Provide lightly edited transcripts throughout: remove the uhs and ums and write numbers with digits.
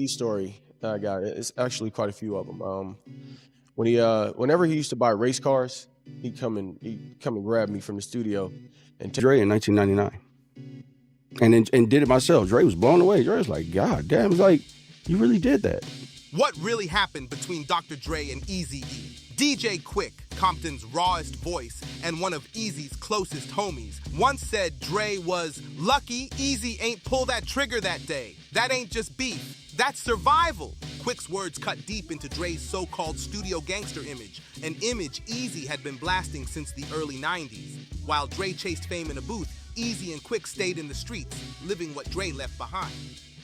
story that I got. It's actually quite a few of them. Whenever he used to buy race cars, he'd come and grab me from the studio and take Dre in 1999, and did it myself. Dre was blown away. Dre was like, "God damn!" It's like, you really did that. What really happened between Dr. Dre and Eazy-E? DJ Quik, Compton's rawest voice and one of Eazy's closest homies, once said Dre was lucky Eazy ain't pull that trigger that day. That ain't just beef, that's survival. Quik's words cut deep into Dre's so-called studio gangster image, an image Eazy had been blasting since the early 90s. While Dre chased fame in a booth, Eazy and Quik stayed in the streets, living what Dre left behind.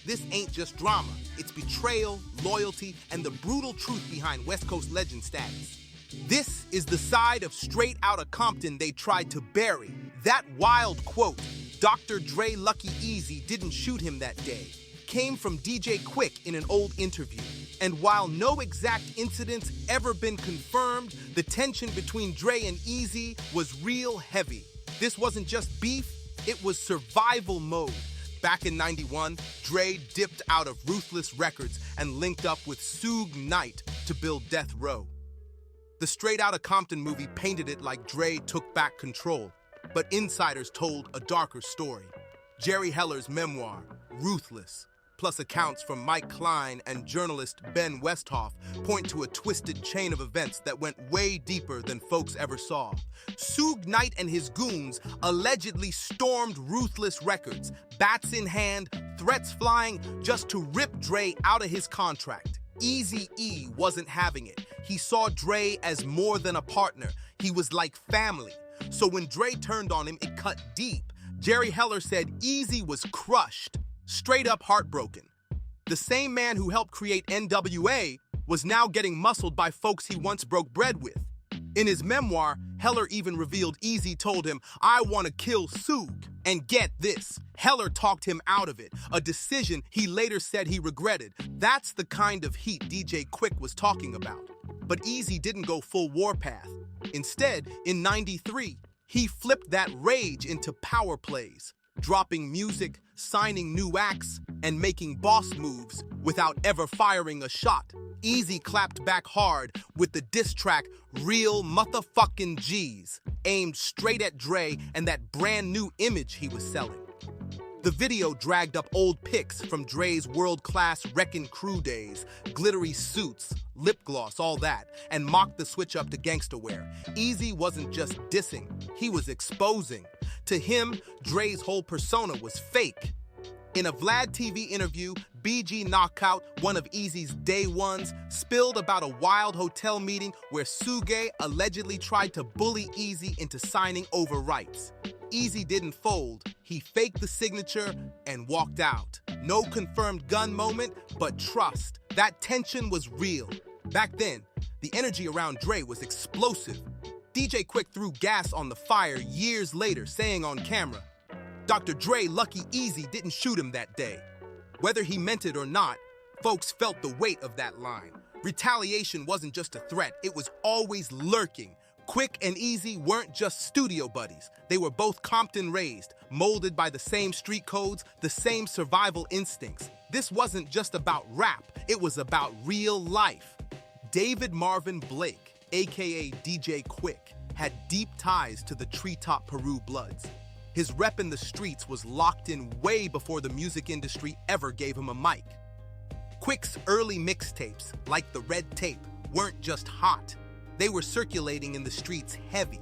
This ain't just drama, it's betrayal, loyalty, and the brutal truth behind West Coast legend status. This is the side of Straight Outta Compton they tried to bury. That wild quote, "Dr. Dre lucky Eazy didn't shoot him that day," came from DJ Quik in an old interview. And while no exact incidents ever been confirmed, the tension between Dre and Eazy was real heavy. This wasn't just beef, it was survival mode. Back in '91, Dre dipped out of Ruthless Records and linked up with Suge Knight to build Death Row. The Straight Outta Compton movie painted it like Dre took back control, but insiders told a darker story. Jerry Heller's memoir, Ruthless, plus accounts from Mike Klein and journalist Ben Westhoff, point to a twisted chain of events that went way deeper than folks ever saw. Suge Knight and his goons allegedly stormed Ruthless Records, bats in hand, threats flying, just to rip Dre out of his contract. Eazy-E wasn't having it. He saw Dre as more than a partner. He was like family. So when Dre turned on him, it cut deep. Jerry Heller said Eazy was crushed, straight up heartbroken. The same man who helped create NWA was now getting muscled by folks he once broke bread with. In his memoir, Heller even revealed Eazy told him, "I want to kill Suge." And get this, Heller talked him out of it, a decision he later said he regretted. That's the kind of heat DJ Quik was talking about. But Eazy didn't go full warpath. Instead, in '93, he flipped that rage into power plays, dropping music, signing new acts, and making boss moves without ever firing a shot. Eazy clapped back hard with the diss track Real Motherfucking G's, aimed straight at Dre and that brand new image he was selling. The video dragged up old pics from Dre's world-class Wreckin' Crew days, glittery suits, lip gloss, all that, and mocked the switch up to gangsta wear. Eazy wasn't just dissing, he was exposing. To him, Dre's whole persona was fake. In a Vlad TV interview, BG Knockout, one of Eazy's day ones, spilled about a wild hotel meeting where Suge allegedly tried to bully Eazy into signing over rights. Eazy didn't fold, he faked the signature and walked out. No confirmed gun moment, but trust. That tension was real. Back then, the energy around Dre was explosive. DJ Quik threw gas on the fire years later, saying on camera, "Dr. Dre lucky Eazy didn't shoot him that day." Whether he meant it or not, folks felt the weight of that line. Retaliation wasn't just a threat, it was always lurking. Quik and Eazy weren't just studio buddies. They were both Compton raised, molded by the same street codes, the same survival instincts. This wasn't just about rap, it was about real life. David Marvin Blake, aka DJ Quik, had deep ties to the Treetop Peru Bloods. His rep in the streets was locked in way before the music industry ever gave him a mic. Quik's early mixtapes, like the Red Tape, weren't just hot. They were circulating in the streets heavy.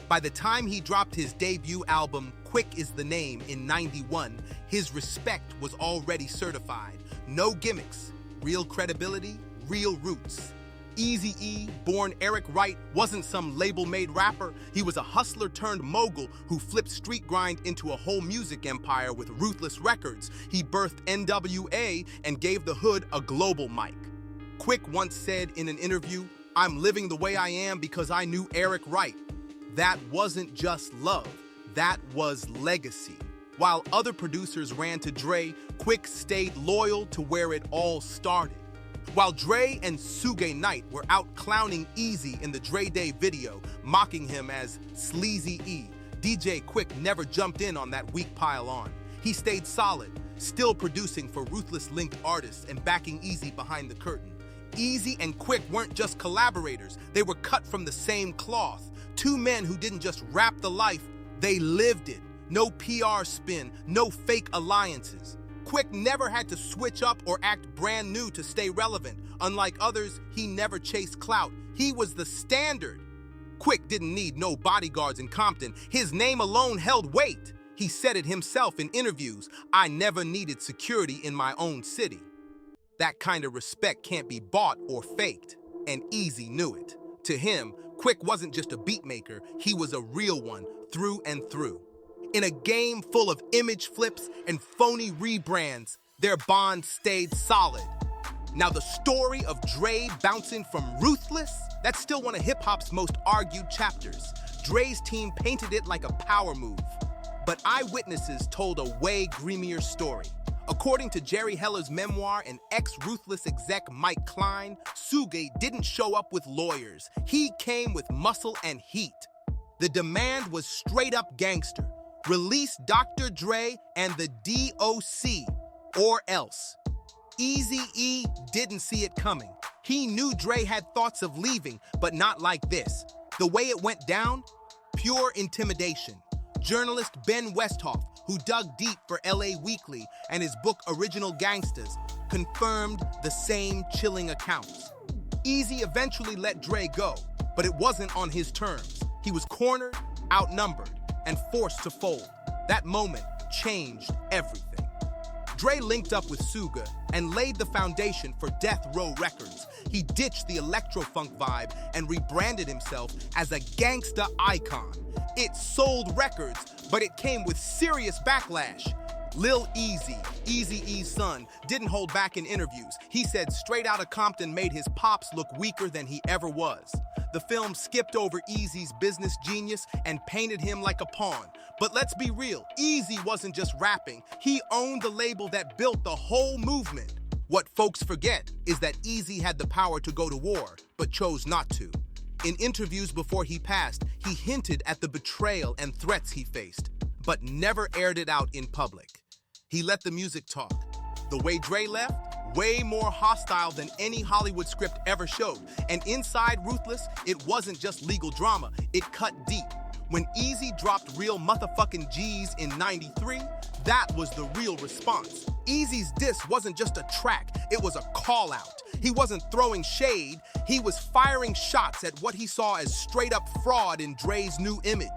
By the time he dropped his debut album, Quik is the Name, in '91, his respect was already certified. No gimmicks, real credibility, real roots. Eazy-E, born Eric Wright, wasn't some label-made rapper. He was a hustler-turned-mogul who flipped street grind into a whole music empire with Ruthless Records. He birthed NWA and gave the hood a global mic. Quik once said in an interview, "I'm living the way I am because I knew Eric Wright." That wasn't just love, that was legacy. While other producers ran to Dre, Quik stayed loyal to where it all started. While Dre and Suge Knight were out clowning Eazy in the Dre Day video, mocking him as Sleazy E, DJ Quik never jumped in on that weak pile on. He stayed solid. still producing for Ruthless-linked artists and backing Eazy behind the curtain. Eazy and Quik weren't just collaborators, they were cut from the same cloth. Two men who didn't just rap the life, they lived it. No PR spin, no fake alliances. Quik never had to switch up or act brand new to stay relevant. Unlike others, he never chased clout. He was the standard. Quik didn't need no bodyguards in Compton. His name alone held weight. He said it himself in interviews, "I never needed security in my own city." That kind of respect can't be bought or faked, and Eazy knew it. To him, Quik wasn't just a beat maker, he was a real one, through and through. In a game full of image flips and phony rebrands, their bond stayed solid. Now the story of Dre bouncing from Ruthless, that's still one of hip-hop's most argued chapters. Dre's team painted it like a power move, but eyewitnesses told a way grimier story. According to Jerry Heller's memoir and ex-Ruthless exec Mike Klein, Suge didn't show up with lawyers. He came with muscle and heat. The demand was straight up gangster. Release Dr. Dre and the DOC, or else. Eazy-E didn't see it coming. He knew Dre had thoughts of leaving, but not like this. The way it went down, pure intimidation. Journalist Ben Westhoff, who dug deep for LA Weekly and his book Original Gangsters, confirmed the same chilling accounts. Eazy eventually let Dre go, but it wasn't on his terms. He was cornered, outnumbered, and forced to fold. That moment changed everything. Dre linked up with Suge and laid the foundation for Death Row Records. He ditched the electro-funk vibe and rebranded himself as a gangsta icon. It sold records, but it came with serious backlash. Lil Eazy, Eazy-E's son, didn't hold back in interviews. He said Straight Outta Compton made his pops look weaker than he ever was. The film skipped over Eazy's business genius and painted him like a pawn. But let's be real, Eazy wasn't just rapping. He owned the label that built the whole movement. What folks forget is that Eazy had the power to go to war, but chose not to. In interviews before he passed, he hinted at the betrayal and threats he faced, but never aired it out in public. He let the music talk. The way Dre left, way more hostile than any Hollywood script ever showed. And inside Ruthless, it wasn't just legal drama, it cut deep. When Eazy dropped Real Motherfucking G's in '93, that was the real response. Eazy's diss wasn't just a track, it was a call out. He wasn't throwing shade, he was firing shots at what he saw as straight up fraud in Dre's new image.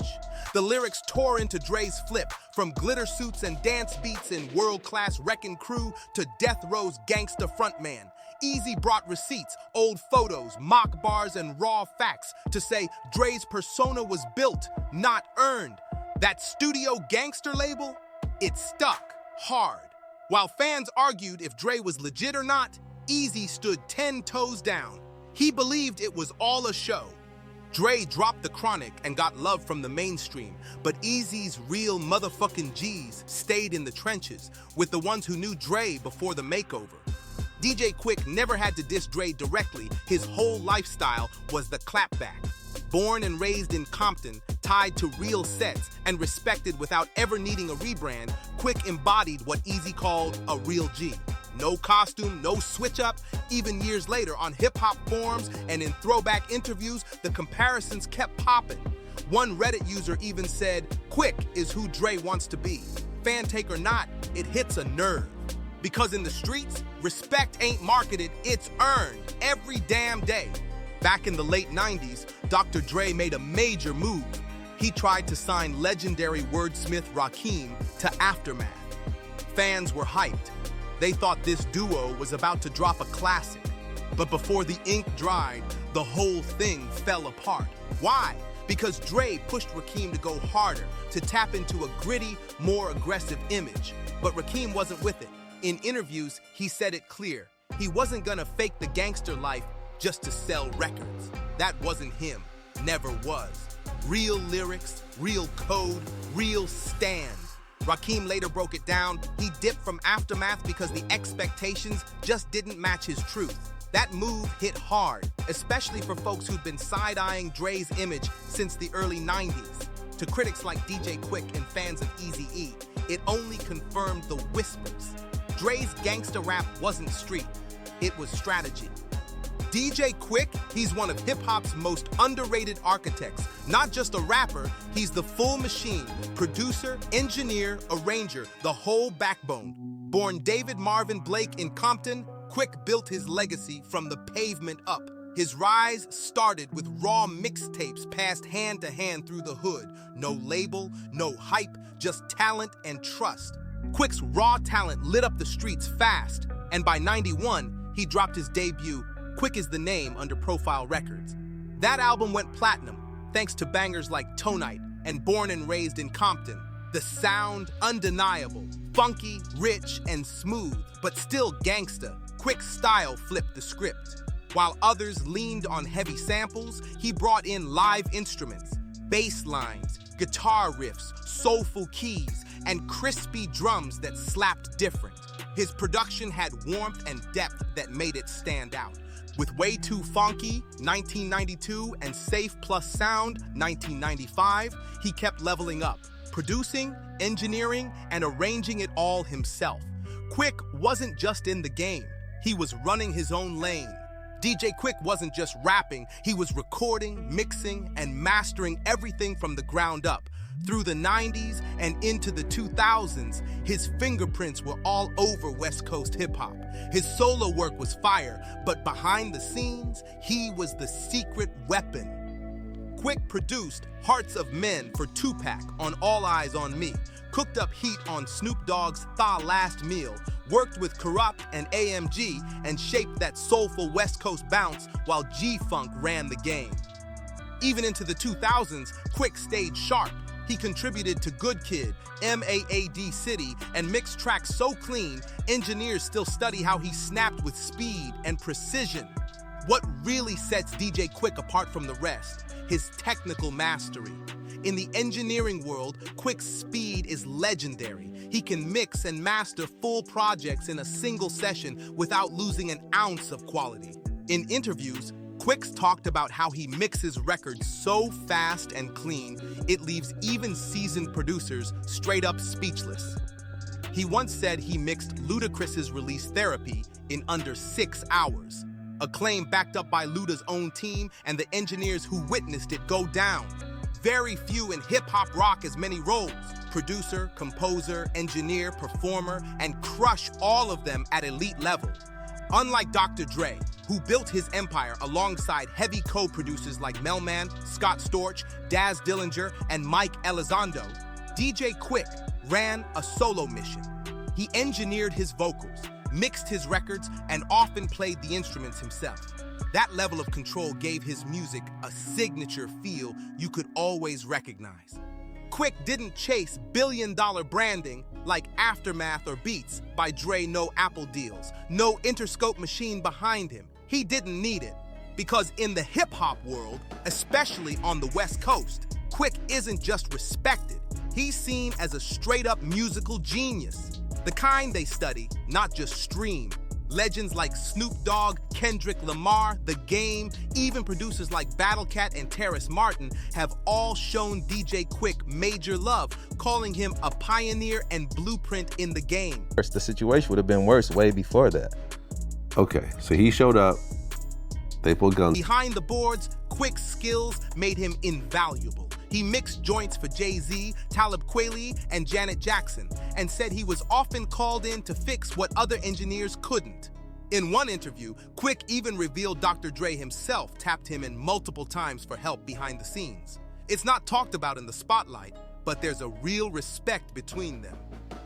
The lyrics tore into Dre's flip, from glitter suits and dance beats in world-class Wreckin' Crew to Death Row's gangsta frontman. Eazy brought receipts, old photos, mock bars, and raw facts to say Dre's persona was built, not earned. That studio gangster label, it stuck hard. While fans argued if Dre was legit or not, Eazy stood 10 toes down. He believed it was all a show. Dre dropped the Chronic and got love from the mainstream, but Eazy's Real Motherfucking G's stayed in the trenches with the ones who knew Dre before the makeover. DJ Quik never had to diss Dre directly. His whole lifestyle was the clapback. Born and raised in Compton, tied to real sets, and respected without ever needing a rebrand, Quik embodied what Eazy called a real G. No costume, no switch up. Even years later, on hip-hop forums and in throwback interviews, the comparisons kept popping. One Reddit user even said, Quik is who Dre wants to be. Fan take or not, it hits a nerve. Because in the streets, respect ain't marketed, it's earned every damn day. Back in the late 90s, Dr. Dre made a major move. He tried to sign legendary wordsmith Rakim to Aftermath. Fans were hyped. They thought this duo was about to drop a classic. But before the ink dried, the whole thing fell apart. Why? Because Dre pushed Rakim to go harder, to tap into a gritty, more aggressive image. But Rakim wasn't with it. In interviews, he said it clear. He wasn't gonna fake the gangster life just to sell records. That wasn't him, never was. Real lyrics, real code, real stand. Rakim later broke it down. He dipped from Aftermath because the expectations just didn't match his truth. That move hit hard, especially for folks who'd been side-eyeing Dre's image since the early 90s. To critics like DJ Quik and fans of Eazy-E, it only confirmed the whispers. Dre's gangsta rap wasn't street, it was strategy. DJ Quik, he's one of hip-hop's most underrated architects. Not just a rapper, he's the full machine. Producer, engineer, arranger, the whole backbone. Born David Marvin Blake in Compton, Quik built his legacy from the pavement up. His rise started with raw mixtapes passed hand to hand through the hood. No label, no hype, just talent and trust. Quik's raw talent lit up the streets fast, and by 91, he dropped his debut, Quik is the Name, under Profile Records. That album went platinum, thanks to bangers like Tonite and Born and Raised in Compton. The sound, undeniable, funky, rich, and smooth, but still gangsta. Quik's style flipped the script. While others leaned on heavy samples, he brought in live instruments, bass lines, guitar riffs, soulful keys, and crispy drums that slapped different. His production had warmth and depth that made it stand out. With Way Too Funky, 1992, and Safe Plus Sound, 1995, he kept leveling up, producing, engineering, and arranging it all himself. Quik wasn't just in the game, he was running his own lane. DJ Quik wasn't just rapping, he was recording, mixing, and mastering everything from the ground up. Through the 90s and into the 2000s, his fingerprints were all over West Coast hip-hop. His solo work was fire, but behind the scenes, he was the secret weapon. Quik produced Hearts of Men for Tupac on All Eyes on Me, cooked up heat on Snoop Dogg's Tha Last Meal, worked with Corrupt and AMG, and shaped that soulful West Coast bounce while G-Funk ran the game. Even into the 2000s, Quik stayed sharp. He contributed to Good Kid, MAAD City, and mixed tracks so clean, engineers still study how he snapped with speed and precision. What really sets DJ Quik apart from the rest? His technical mastery. In the engineering world, Quik's speed is legendary. He can mix and master full projects in a single session without losing an ounce of quality. In interviews, Quik's talked about how he mixes records so fast and clean, it leaves even seasoned producers straight up speechless. He once said he mixed Ludacris's release Therapy in under 6 hours, a claim backed up by Luda's own team and the engineers who witnessed it go down. Very few in hip-hop rock as many roles: producer, composer, engineer, performer, and crush all of them at elite level. Unlike Dr. Dre, who built his empire alongside heavy co-producers like Melman, Scott Storch, Daz Dillinger, and Mike Elizondo, DJ Quik ran a solo mission. He engineered his vocals, mixed his records, and often played the instruments himself. That level of control gave his music a signature feel you could always recognize. Quik didn't chase billion-dollar branding like Aftermath or Beats by Dre No Apple deals, no Interscope machine behind him. He didn't need it, because in the hip-hop world, especially on the West Coast, Quik isn't just respected, he's seen as a straight-up musical genius. The kind they study, not just stream. Legends like Snoop Dogg, Kendrick Lamar, The Game, even producers like Battle Cat and Terrace Martin have all shown DJ Quik major love, calling him a pioneer and blueprint in the game. The situation would have been worse way before that. Okay, so he showed up, they pulled guns. Behind the boards, Quik's skills made him invaluable. He mixed joints for Jay-Z, Talib Kweli, and Janet Jackson, and said he was often called in to fix what other engineers couldn't. In one interview, Quik even revealed Dr. Dre himself tapped him in multiple times for help behind the scenes. It's not talked about in the spotlight, but there's a real respect between them,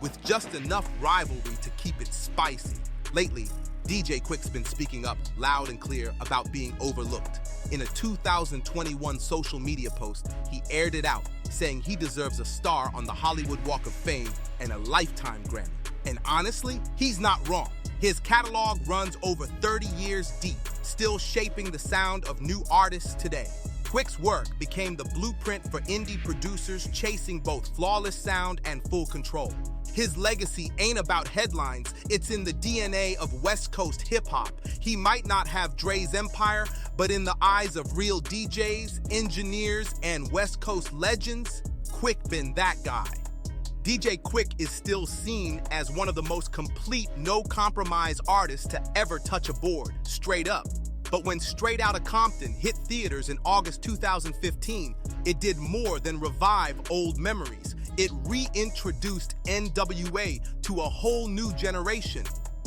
with just enough rivalry to keep it spicy. Lately, DJ Quik's been speaking up loud and clear about being overlooked. In a 2021 social media post, he aired it out, saying he deserves a star on the Hollywood Walk of Fame and a Lifetime Grammy. And honestly, he's not wrong. His catalog runs over 30 years deep, still shaping the sound of new artists today. Quik's work became the blueprint for indie producers chasing both flawless sound and full control. His legacy ain't about headlines, it's in the DNA of West Coast hip-hop. He might not have Dre's empire, but in the eyes of real DJs, engineers, and West Coast legends, Quik been that guy. DJ Quik is still seen as one of the most complete, no-compromise artists to ever touch a board, straight up. But when Straight Outta Compton hit theaters in August 2015, it did more than revive old memories. It reintroduced NWA to a whole new generation.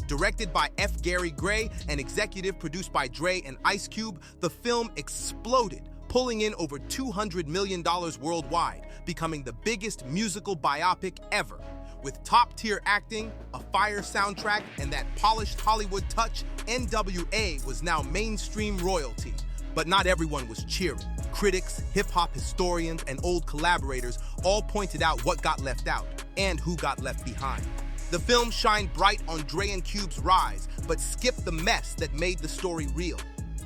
Directed by F. Gary Gray and executive produced by Dre and Ice Cube, the film exploded, pulling in over $200 million worldwide, becoming the biggest musical biopic ever. With top-tier acting, a fire soundtrack, and that polished Hollywood touch, NWA was now mainstream royalty. But not everyone was cheering. Critics, hip-hop historians, and old collaborators all pointed out what got left out and who got left behind. The film shined bright on Dre and Cube's rise, but skipped the mess that made the story real.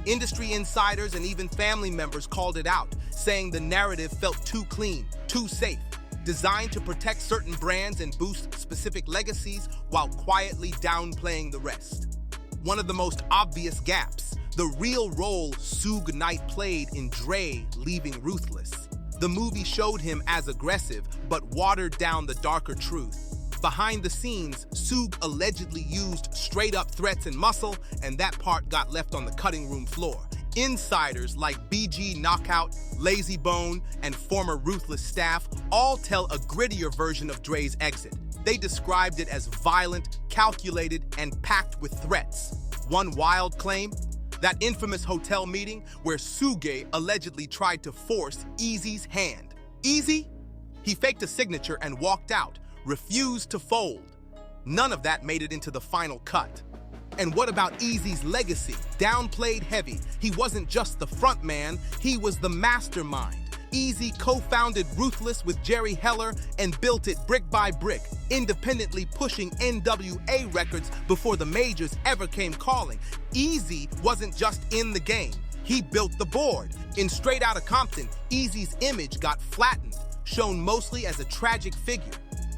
Industry insiders and even family members called it out, saying the narrative felt too clean, too safe, designed to protect certain brands and boost specific legacies while quietly downplaying the rest. One of the most obvious gaps, the real role Suge Knight played in Dre leaving Ruthless. The movie showed him as aggressive, but watered down the darker truth. Behind the scenes, Suge allegedly used straight-up threats and muscle, and that part got left on the cutting room floor. Insiders like BG Knockout, Lazy Bone, and former Ruthless staff all tell a grittier version of Dre's exit. They described it as violent, calculated, and packed with threats. One wild claim? That infamous hotel meeting where Suge allegedly tried to force Eazy-E's hand. Eazy? He faked a signature and walked out, refused to fold. None of that made it into the final cut. And what about Eazy-E's legacy? Downplayed heavy. He wasn't just the front man, he was the mastermind. Eazy co-founded Ruthless with Jerry Heller and built it brick by brick, independently pushing NWA records before the majors ever came calling. Eazy wasn't just in the game, he built the board. In Straight Outta Compton, Eazy's image got flattened, shown mostly as a tragic figure.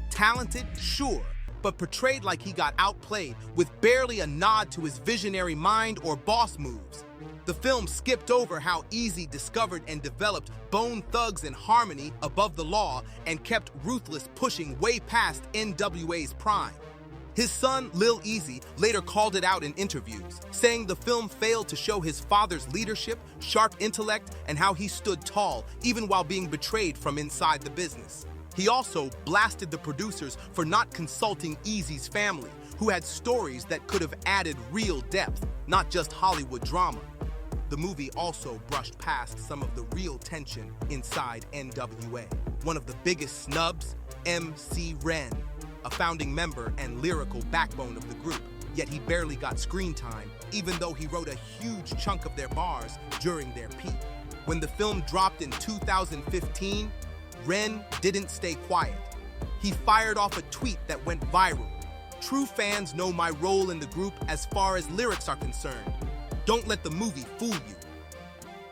Talented, sure, but portrayed like he got outplayed, with barely a nod to his visionary mind or boss moves. The film skipped over how Eazy discovered and developed Bone Thugs and Harmony above the law and kept Ruthless pushing way past NWA's prime. His son, Lil Eazy, later called it out in interviews, saying the film failed to show his father's leadership, sharp intellect, and how he stood tall, even while being betrayed from inside the business. He also blasted the producers for not consulting Eazy's family, who had stories that could have added real depth, not just Hollywood drama. The movie also brushed past some of the real tension inside NWA. One of the biggest snubs, MC Ren, a founding member and lyrical backbone of the group, yet he barely got screen time, even though he wrote a huge chunk of their bars during their peak. When the film dropped in 2015, Ren didn't stay quiet. He fired off a tweet that went viral. True fans know my role in the group as far as lyrics are concerned. Don't let the movie fool you.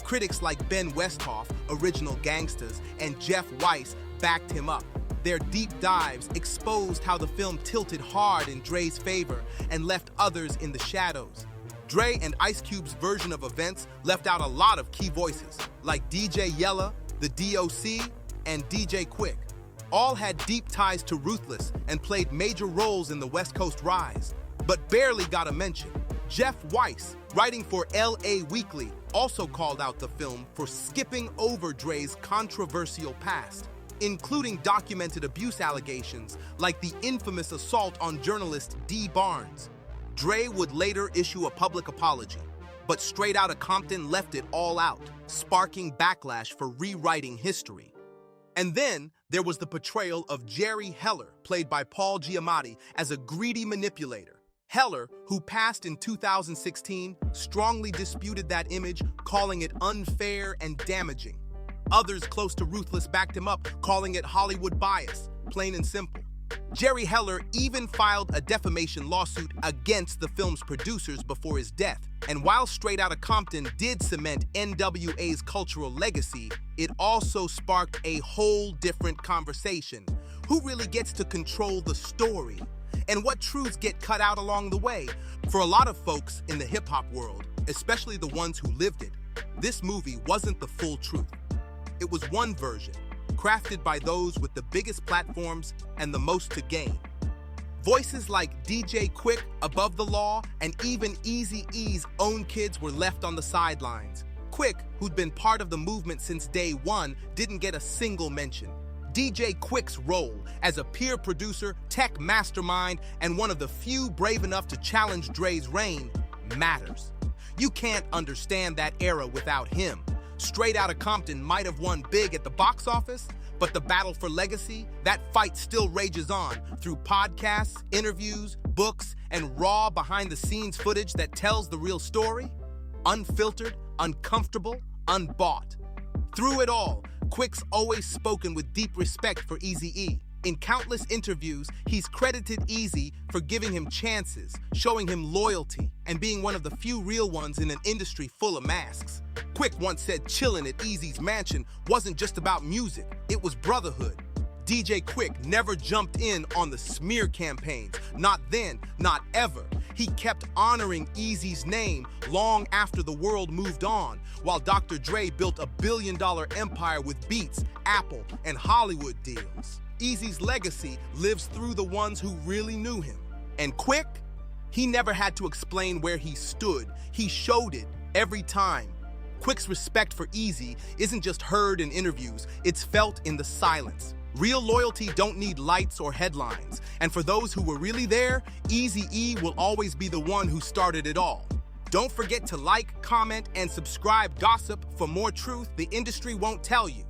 Critics like Ben Westhoff, Original Gangsters, and Jeff Weiss backed him up. Their deep dives exposed how the film tilted hard in Dre's favor and left others in the shadows. Dre and Ice Cube's version of events left out a lot of key voices, like DJ Yella, the DOC, and DJ Quik. All had deep ties to Ruthless and played major roles in the West Coast rise, but barely got a mention. Jeff Weiss, writing for LA Weekly, also called out the film for skipping over Dre's controversial past, including documented abuse allegations like the infamous assault on journalist D. Barnes. Dre would later issue a public apology, but Straight Outta Compton left it all out, sparking backlash for rewriting history. And then there was the portrayal of Jerry Heller, played by Paul Giamatti, as a greedy manipulator. Heller, who passed in 2016, strongly disputed that image, calling it unfair and damaging. Others close to Ruthless backed him up, calling it Hollywood bias, plain and simple. Jerry Heller even filed a defamation lawsuit against the film's producers before his death. And while Straight Outta Compton did cement NWA's cultural legacy, it also sparked a whole different conversation. Who really gets to control the story? And what truths get cut out along the way? For a lot of folks in the hip-hop world, especially the ones who lived it, this movie wasn't the full truth. It was one version, crafted by those with the biggest platforms and the most to gain. Voices like DJ Quik, Above the Law, and even Eazy-E's own kids were left on the sidelines. Quik, who'd been part of the movement since day one, didn't get a single mention. DJ Quik's role as a peer producer, tech mastermind, and one of the few brave enough to challenge Dre's reign matters. You can't understand that era without him. Straight Outta Compton might have won big at the box office, but the battle for legacy, that fight still rages on through podcasts, interviews, books, and raw behind-the-scenes footage that tells the real story. Unfiltered, uncomfortable, unbought. Through it all, Quik's always spoken with deep respect for Eazy-E. In countless interviews, he's credited Eazy for giving him chances, showing him loyalty, and being one of the few real ones in an industry full of masks. Quik once said chillin' at Eazy's mansion wasn't just about music, it was brotherhood. DJ Quik never jumped in on the smear campaigns, not then, not ever. He kept honoring Eazy's name long after the world moved on, while Dr. Dre built a billion-dollar empire with Beats, Apple, and Hollywood deals. Eazy's legacy lives through the ones who really knew him. And Quik, he never had to explain where he stood. He showed it every time. Quik's respect for Eazy isn't just heard in interviews, it's felt in the silence. Real loyalty don't need lights or headlines. And for those who were really there, Eazy-E will always be the one who started it all. Don't forget to like, comment, and subscribe GOSSUP for more truth the industry won't tell you.